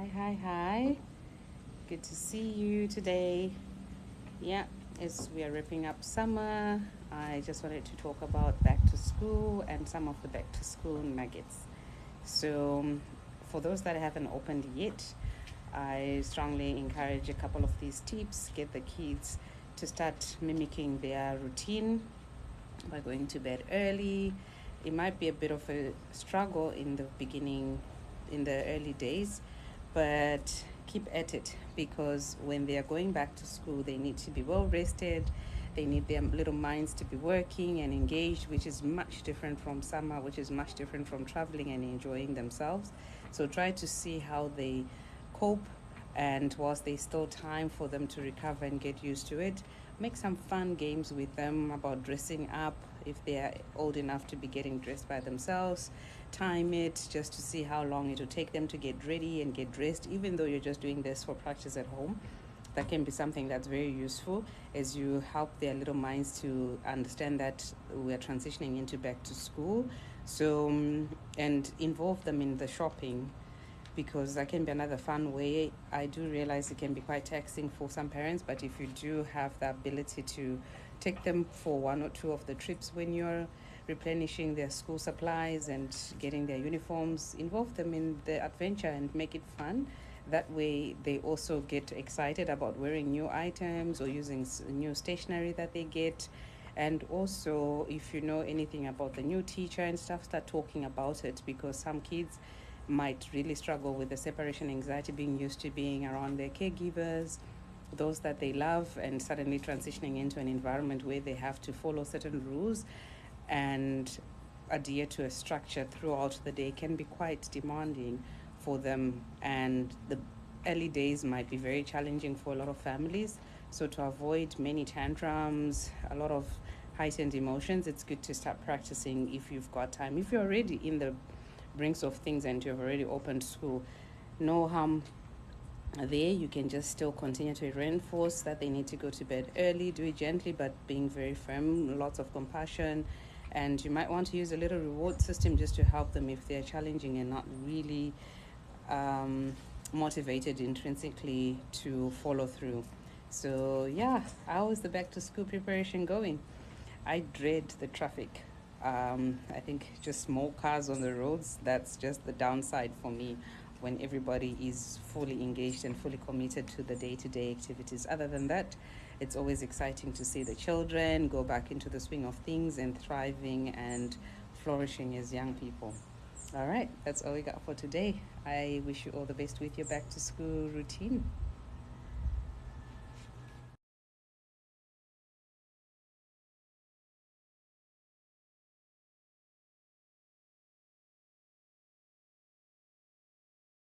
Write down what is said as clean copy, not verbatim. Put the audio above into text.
Hi. Good to see you today. Yeah, as we are wrapping up summer, I just wanted to talk about back to school and some of the back to school nuggets. So, for those that haven't opened yet, I strongly encourage a couple of these tips. Get the kids to start mimicking their routine by going to bed early. It might be a bit of a struggle in the beginning, in the early days, but keep at it because when they are going back to school, they need to be well rested. They need their little minds to be working and engaged, which is much different from summer, which is much different from traveling and enjoying themselves. So try to see how they cope, and whilst there's still time for them to recover and get used to it, make some fun games with them about dressing up if they are old enough to be getting dressed by themselves. Time it just to see how long it will take them to get ready and get dressed, even though you're just doing this for practice at home. That can be something that's very useful as you help their little minds to understand that we're transitioning into back to school. So, and involve them in the shopping because that can be another fun way. I do realize it can be quite taxing for some parents, but if you do have the ability to take them for one or two of the trips when you're replenishing their school supplies and getting their uniforms, involve them in the adventure and make it fun. That way, they also get excited about wearing new items or using new stationery that they get. And also, if you know anything about the new teacher and stuff, start talking about it because some kids might really struggle with the separation anxiety, being used to being around their caregivers, those that they love, and suddenly transitioning into an environment where they have to follow certain rules and adhere to a structure throughout the day can be quite demanding for them. And the early days might be very challenging for a lot of families. So, to avoid many tantrums, a lot of heightened emotions, it's good to start practicing if you've got time. If you're already in the brings of things and you've already opened school, no harm there. You can just still continue to reinforce that they need to go to bed early. Do it gently but being very firm, lots of compassion. And you might want to use a little reward system just to help them if they're challenging and not really motivated intrinsically to follow through. So yeah, how is the back to school preparation going? I dread the traffic. I think just more cars on the roads, that's just the downside for me when everybody is fully engaged and fully committed to the day to day activities. Other than that, it's always exciting to see the children go back into the swing of things and thriving and flourishing as young people. All right, that's all we got for today. I wish you all the best with your back to school routine.